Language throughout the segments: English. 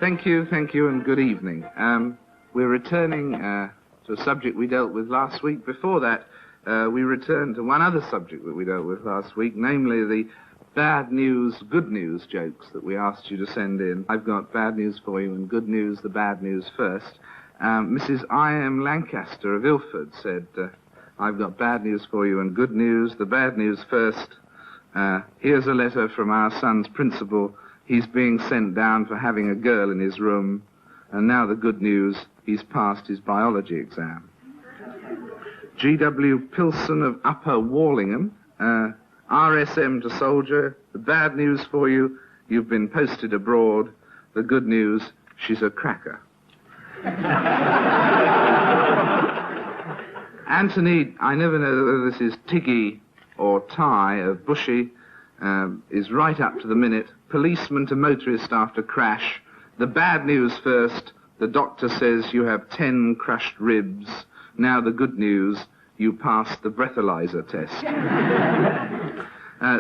Thank you, and good evening. We're returning to a subject we dealt with last week. Before that, we returned to one other subject that we dealt with last week, namely the bad news, good news jokes that we asked you to send in. I've got bad news for you and good news, the bad news first. Mrs. I.M. Lancaster of Ilford said, I've got bad news for you and good news, the bad news first. Here's a letter from our son's principal. He's being sent down for having a girl in his room. And now the good news, he's passed his biology exam. G.W. Pilson of Upper Wallingham, RSM to soldier, the bad news for you, you've been posted abroad. The good news, she's a cracker. Anthony, I never know whether this is Tiggy or Ty of Bushy, is right up to the minute. Policeman to motorist after crash. The bad news first. The doctor says you have 10 crushed ribs. Now the good news, you passed the breathalyzer test.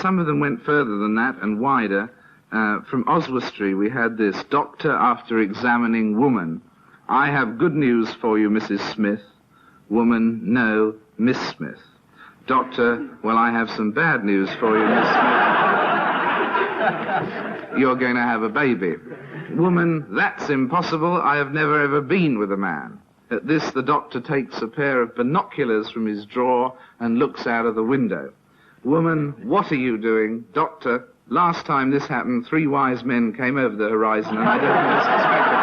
Some of them went further than that and wider. From Oswestry we had this. Doctor after examining woman. I have good news for you, Mrs. Smith. Woman, no, Miss Smith. Doctor, well, I have some bad news for you, Miss Smith. You're going to have a baby. Woman, that's impossible. I have never ever been with a man. At this, the doctor takes a pair of binoculars from his drawer and looks out of the window. Woman, what are you doing? Doctor, last time this happened, 3 wise men came over the horizon and I don't think it's expected.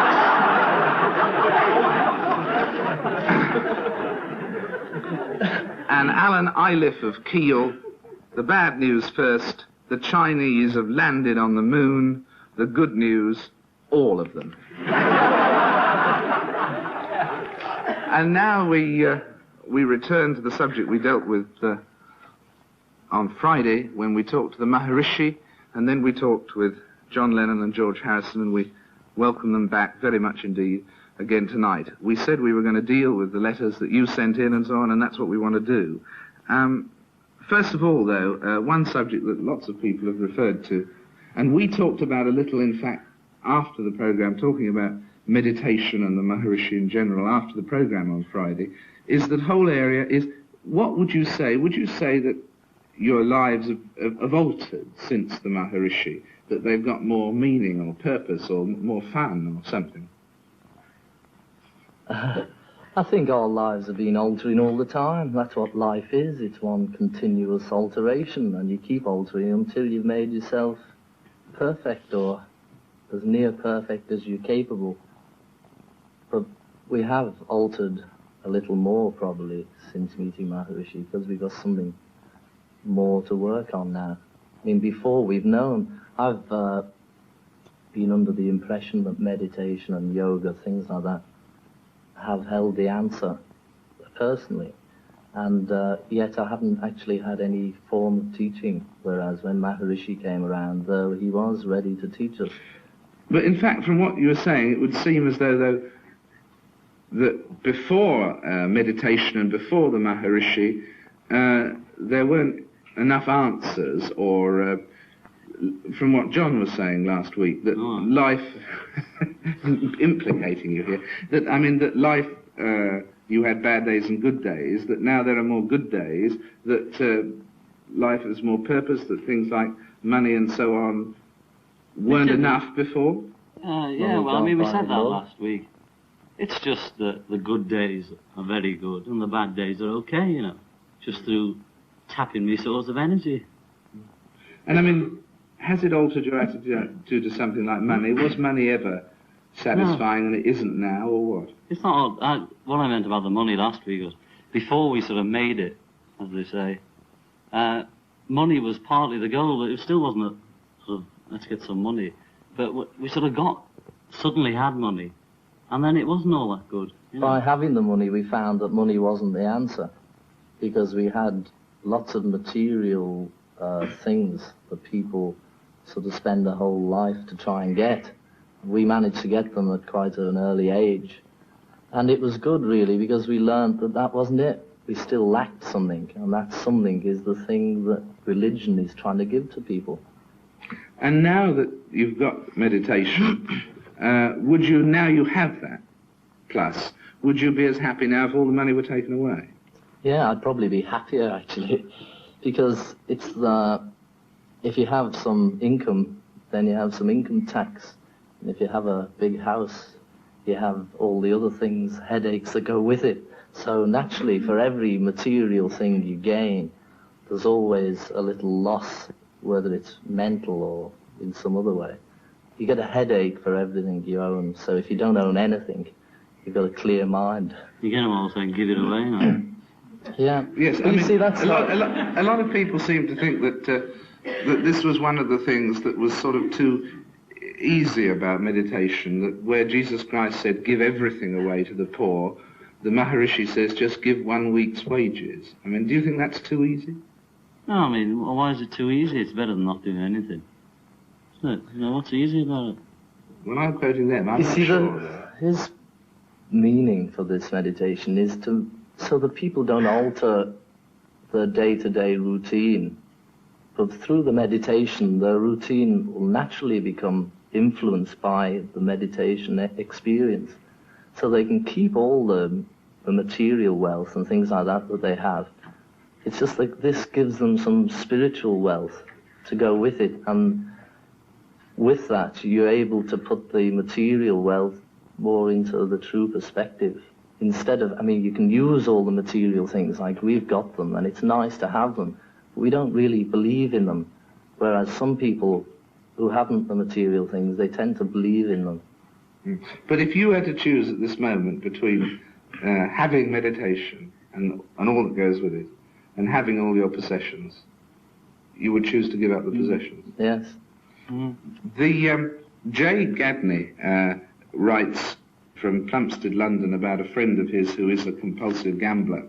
And Alan Iliff of Kiel, the bad news first. The Chinese have landed on the moon. The good news, all of them. And now we return to the subject we dealt with on Friday when we talked to the Maharishi, and then we talked with John Lennon and George Harrison, and we welcome them back very much indeed again tonight. We said we were going to deal with the letters that you sent in and so on, and that's what we want to do. First of all, though, one subject that lots of people have referred to, and we talked about a little, in fact, after the program, talking about meditation and the Maharishi in general after the program on Friday, is that whole area is, what would you say? Would you say that your lives have altered since the Maharishi, that they've got more meaning or purpose or more fun or something? I think our lives have been altering all the time. That's what life is. It's one continuous alteration, and you keep altering until you've made yourself perfect or as near perfect as you're capable. But we have altered a little more probably since meeting Maharishi, because we've got something more to work on now. I mean, before we've known, I've been under the impression that meditation and yoga, things like that, have held the answer personally, and yet I haven't actually had any form of teaching, whereas when Maharishi came around, though, he was ready to teach us. But in fact, from what you were saying, it would seem as though that before meditation and before the Maharishi, there weren't enough answers, or from what John was saying last week, that life, implicating you here, that life, you had bad days and good days, that now there are more good days, that life has more purpose, that things like money and so on weren't enough before? We said that last week. It's just that the good days are very good and the bad days are okay, you know, just through tapping me source of energy. And has it altered your attitude to something like money? Was money ever satisfying and it isn't now, or what? It's not. What I meant about the money last week was, before we sort of made it, as they say, money was partly the goal, but it still wasn't a sort of, let's get some money. But we sort of suddenly had money, and then it wasn't all that good. You know? By having the money, we found that money wasn't the answer, because we had lots of material things that people sort of spend their whole life to try and get. We managed to get them at quite an early age. And it was good, really, because we learned that that wasn't it. We still lacked something, and that something is the thing that religion is trying to give to people. And now that you've got meditation, would you, now you have that plus, would you be as happy now if all the money were taken away? Yeah, I'd probably be happier actually, because it's if you have some income, then you have some income tax, and if you have a big house, you have all the other things, headaches that go with it. So naturally, for every material thing you gain, there's always a little loss, whether it's mental or in some other way. You get a headache for everything you own, so if you don't own anything, you've got a clear mind. You get them all saying, give it away now. Yeah. Yes, But you see, that's a lot of people seem to think that that this was one of the things that was sort of too easy about meditation, that where Jesus Christ said, give everything away to the poor, the Maharishi says, just give 1 week's wages. I mean, do you think that's too easy? No, I mean, why is it too easy? It's better than not doing anything. Isn't it? You know, what's easy about it? Well, I'm quoting them. I'm You not see, sure. his meaning for this meditation is so that people don't alter their day-to-day routine, but through the meditation, their routine will naturally become influenced by the meditation experience, so they can keep all the material wealth and things like that they have. It's just like this gives them some spiritual wealth to go with it, and with that you're able to put the material wealth more into the true perspective. Instead of, I mean, you can use all the material things, like we've got them, and it's nice to have them, but we don't really believe in them, whereas some people who haven't the material things, they tend to believe in them. But if you had to choose at this moment between having meditation and all that goes with it, and having all your possessions, you would choose to give up the possessions? Yes. The Jade Gadney writes from Plumstead, London, about a friend of his who is a compulsive gambler,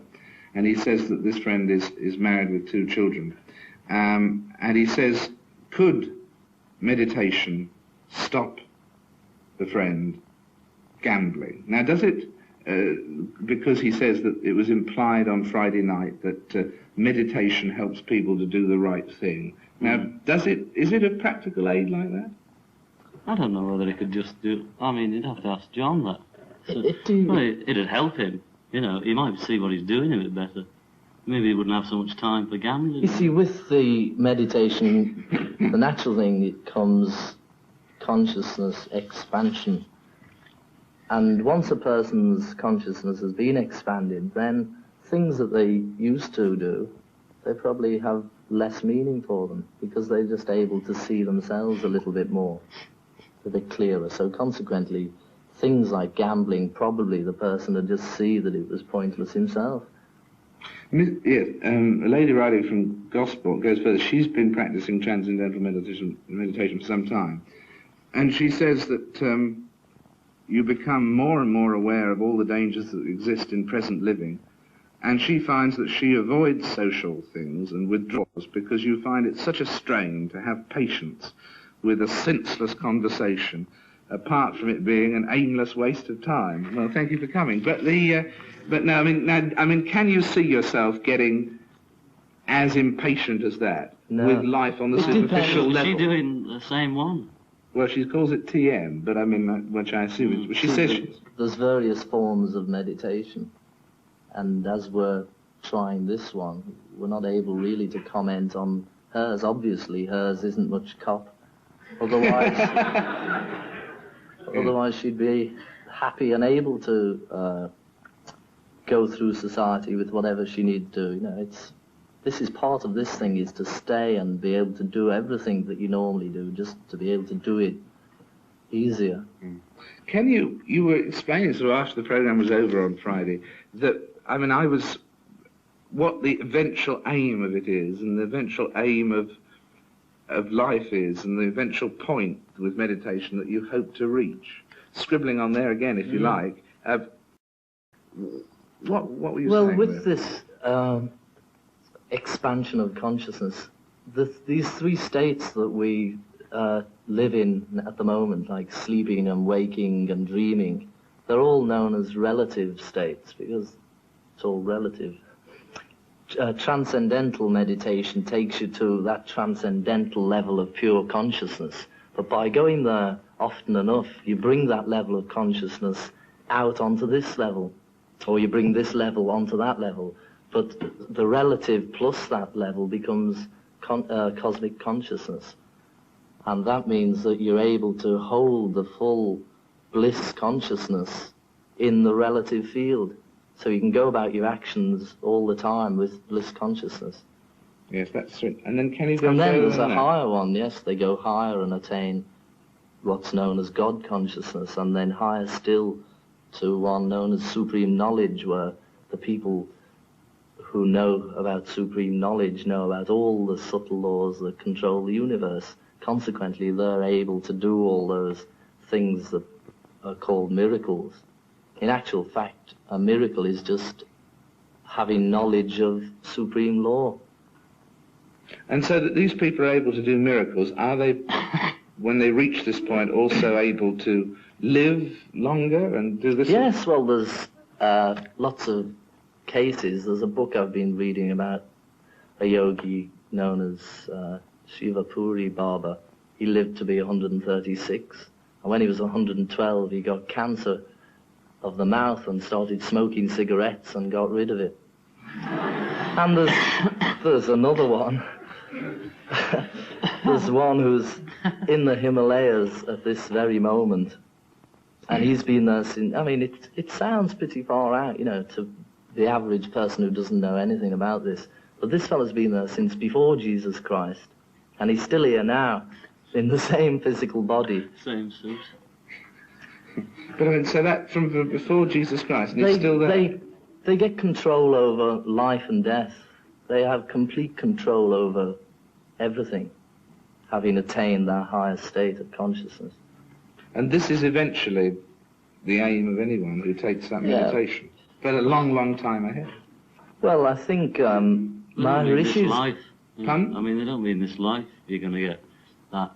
and he says that this friend is married with 2 children, and he says, could meditation stop the friend gambling? Now, does it, because he says that it was implied on Friday night that meditation helps people to do the right thing. Now, is it a practical aid like that? I don't know whether he could just do... I mean, you'd have to ask John that. So, Well, it'd help him. You know, he might see what he's doing a bit better. Maybe he wouldn't have so much time for gambling. You see, with the meditation, the natural thing, it comes consciousness expansion. And once a person's consciousness has been expanded, then things that they used to do, they probably have less meaning for them, because they're just able to see themselves a little bit more, a bit clearer. So consequently, things like gambling, probably the person would just see that it was pointless himself. Yes, a lady writing from Gosport goes further. She's been practicing transcendental meditation for some time, and she says that you become more and more aware of all the dangers that exist in present living, and she finds that she avoids social things and withdraws because you find it such a strain to have patience with a senseless conversation, apart from it being an aimless waste of time. Well, thank you for coming. But no, I mean, can you see yourself getting as impatient as that with life on the superficial level? Is she doing the same one? Well, she calls it TM, but I mean, which I assume is... She says there's various forms of meditation, and as we're trying this one, we're not able really to comment on hers. Obviously, hers isn't much cop. Otherwise, otherwise she'd be happy and able to go through society with whatever she needs to do. You know, this is part of this thing, is to stay and be able to do everything that you normally do, just to be able to do it easier. Can you were explaining sort of after the program was over on Friday that, I mean, what the eventual aim of it is, and the eventual aim of life is, and the eventual point with meditation that you hope to reach. Scribbling on there again, if you like. What were you saying? Well, with this expansion of consciousness, these 3 states that we live in at the moment, like sleeping and waking and dreaming, they're all known as relative states, because it's all relative. Transcendental meditation takes you to that transcendental level of pure consciousness, But by going there often enough, you bring that level of consciousness out onto this level, or you bring this level onto that level. But the relative plus that level becomes cosmic consciousness. And that means that you're able to hold the full bliss consciousness in the relative field. So you can go about your actions all the time with bliss consciousness. Yes, that's it. And then can you go And then further there's than a that? higher one, yes, they go higher and attain what's known as God consciousness, and then higher still to one known as supreme knowledge, where the people who know about supreme knowledge know about all the subtle laws that control the universe. Consequently, they're able to do all those things that are called miracles. In actual fact, a miracle is just having knowledge of supreme law. And so that these people are able to do miracles, are they, when they reach this point, also able to live longer and do this? Yes, well, there's lots of cases. There's a book I've been reading about a yogi known as Shivapuri Baba. He lived to be 136, and when he was 112, he got cancer of the mouth and started smoking cigarettes and got rid of it. And there's another one. There's one who's in the Himalayas at this very moment, and he's been there since. I mean, it sounds pretty far out, you know, to the average person who doesn't know anything about this. But this fellow's been there since before Jesus Christ, and he's still here now, in the same physical body. Same suit. But I mean, so that from before Jesus Christ, and he's still there? They get control over life and death. They have complete control over everything, having attained that higher state of consciousness. And this is eventually the aim of anyone who takes that Yeah. meditation. But a long, long time ahead. Well, I think They don't mean this Maharishi's... life. Pardon? I mean, they don't mean this life. You're going to get that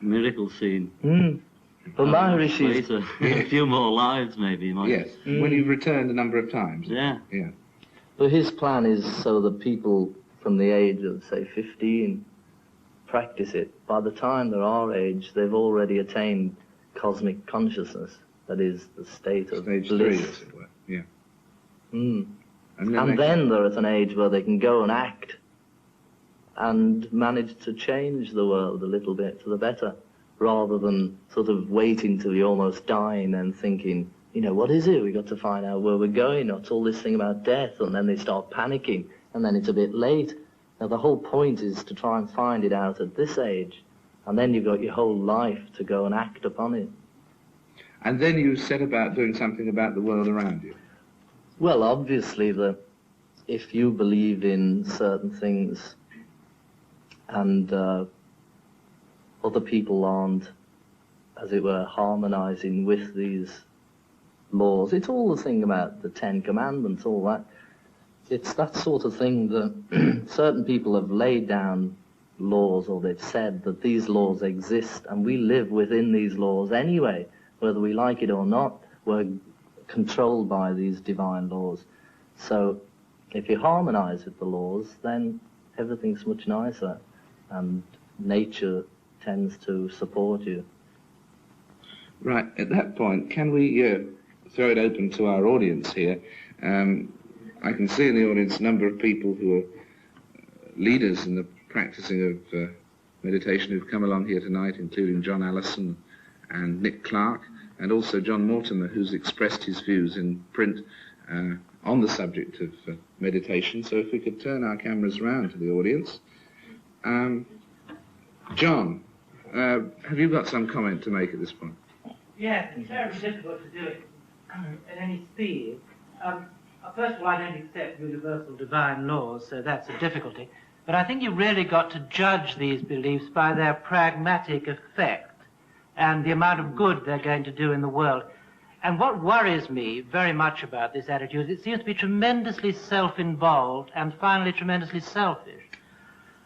miracle scene. But Maharishi's... Later. A few more lives, maybe. You might. Yes, when you've returned a number of times. Yeah. Yeah. But his plan is so that people from the age of, say, 15 practice it. By the time they're our age, they've already attained cosmic consciousness. That is the state of Stage 3, bliss. as it were. Yeah. Mm. And And then they're at an age where they can go and act and manage to change the world a little bit to the better, rather than sort of waiting till you're almost dying and thinking, you know, what is it? We've got to find out where we're going. It's all this thing about death, and then they start panicking, and then it's a bit late. Now, the whole point is to try and find it out at this age, and then you've got your whole life to go and act upon it. And then you set about doing something about the world around you. Well, obviously, if you believe in certain things and other people aren't, as it were, harmonizing with these laws, it's all the thing about the Ten Commandments, all that. It's that sort of thing that certain people have laid down laws, or they've said that these laws exist, and we live within these laws anyway, whether we like it or not. We're controlled by these divine laws. So if you harmonize with the laws, then everything's much nicer, and nature tends to support you. Right, at that point, can we throw it open to our audience here? I can see in the audience a number of people who are leaders in the practicing of meditation who've come along here tonight, including John Allison and Nick Clark, and also John Mortimer, who's expressed his views in print on the subject of meditation. So if we could turn our cameras round to the audience. John, have you got some comment to make at this point? Yes, it's very difficult to do it at any speed. First of all, I don't accept universal divine laws, so that's a difficulty. But I think you've really got to judge these beliefs by their pragmatic effect and the amount of good they're going to do in the world. And what worries me very much about this attitude is it seems to be tremendously self-involved and finally tremendously selfish.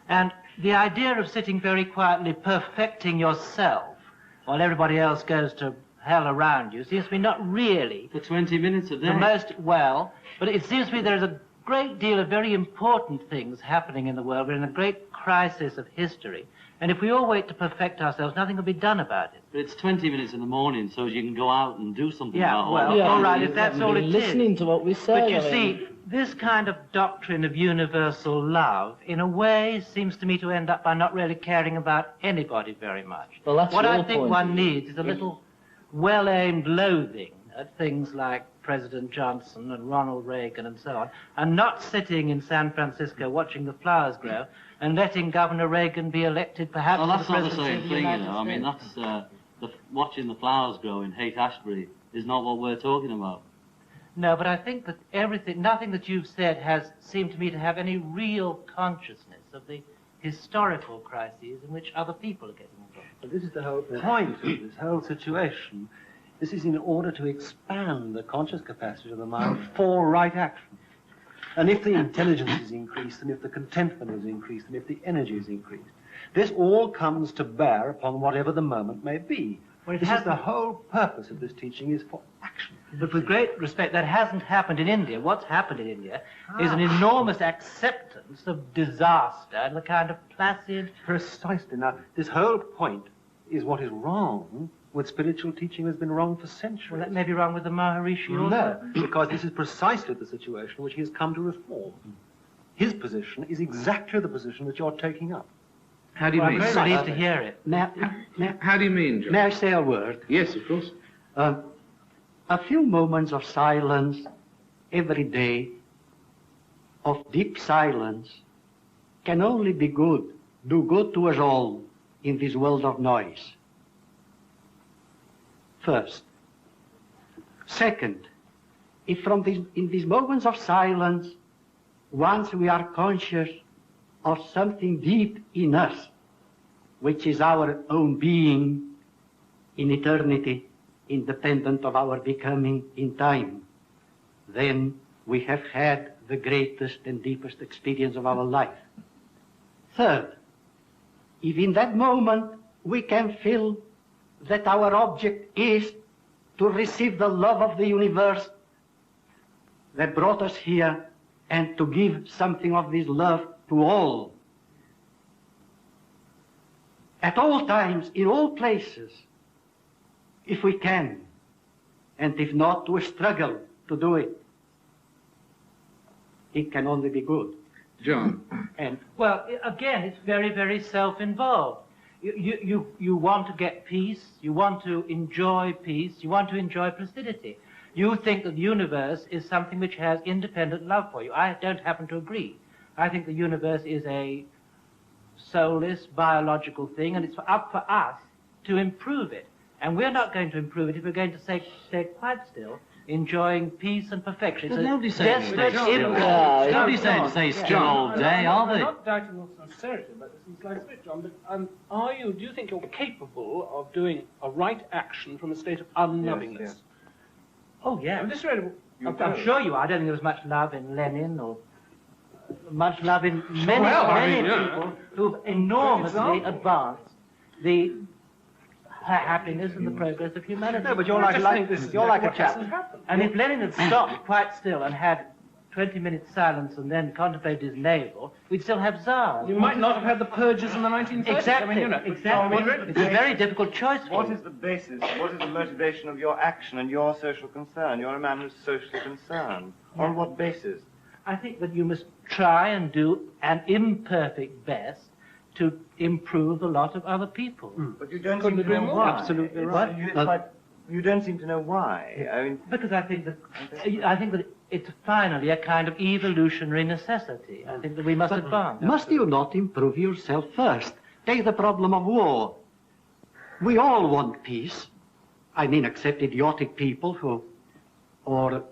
And the idea of sitting very quietly perfecting yourself while everybody else goes to hell around you seems to be not really For 20 minutes a day. the most well, but it seems to me there's a great deal of very important things happening in the world. We're in a great crisis of history. And if we all wait to perfect ourselves, nothing will be done about it. But it's 20 minutes in the morning, so you can go out and do something Yeah, about well, all that. all right, if that's all it is. Listening to what we say. But you I mean, see, this kind of doctrine of universal love, in a way, seems to me to end up by not really caring about anybody very much. Well, that's what your I think point one of view. needs is a little well-aimed loathing at things like President Johnson and Ronald Reagan and so on, and not sitting in San Francisco watching the flowers grow and letting Governor Reagan be elected perhaps Well, to that's the not the presidency same of the thing, you United know. I mean, States. that's watching the flowers grow in Haight-Ashbury is not what we're talking about. No, but I think that nothing that you've said has seemed to me to have any real consciousness of the historical crises in which other people are getting involved. But this is the whole point of this whole situation. This is in order to expand the conscious capacity of the mind for right action. And if the intelligence is increased, and if the contentment is increased, and if the energy is increased, this all comes to bear upon whatever the moment may be. Well, This is the whole purpose of this teaching, is for action. But with great respect, that hasn't happened in India. What's happened in India is an enormous acceptance of disaster and the kind of placid... Precisely. Now, this whole point is what is wrong with spiritual teaching has been wrong for centuries. Well, that may be wrong with the Maharishi also. No, because this is precisely the situation which he has come to reform. His position is exactly the position that you're taking up. How do you Well, I'm mean? very pleased to hear it. How do you mean, John? May I say a word? Yes, of course. A few moments of silence every day, of deep silence, can only be good, do good to us all in this world of noise. First. Second, if in these moments of silence, once we are conscious of something deep in us, which is our own being in eternity, independent of our becoming in time, then we have had the greatest and deepest experience of our life. Third, if in that moment we can feel that our object is to receive the love of the universe that brought us here and to give something of this love to all. At all times, in all places, if we can, and if not, to struggle to do it. It can only be good. John. And Well, again, it's very, very self-involved. You want to get peace, you want to enjoy peace, you want to enjoy placidity. You think that the universe is something which has independent love for you. I don't happen to agree. I think the universe is a soulless, biological thing, and it's up for us to improve it. And we're not going to improve it if we're going to stay quite still, enjoying peace and perfection. But It's a nobody's saying desperate stay still. impulse. Nobody's saying stay still all day, are I'm they? not doubting your sincerity, but this is like it, John. But do you think you're capable of doing a right action from a state of unlovingness? Oh, yeah. And this really, I'm sure you are. I don't think there was much love in Lenin or much love in many, Well, I many mean, yeah. people who've enormously advanced the happiness and the progress of humanity. No, but you're like a chap. And if Lenin had stopped quite still and had 20 minutes silence and then contemplated his navel, we'd still have Tsars. you might not have had the purges in the 1930s. Exactly, I mean, you know, exactly. It's a very difficult choice for What you. is the basis, what is the motivation of your action and your social concern? You're a man who's socially concerned. On what basis? I think that you must try and do an imperfect best to improve the lot of other people. But you don't Couldn't seem to agree know more. why. Absolutely It's- right. it's like, you don't seem to know why. I mean, Because I think that it's finally a kind of evolutionary necessity. I think that we must advance. must you not improve yourself first? Take the problem of war. We all want peace. I mean, except idiotic people or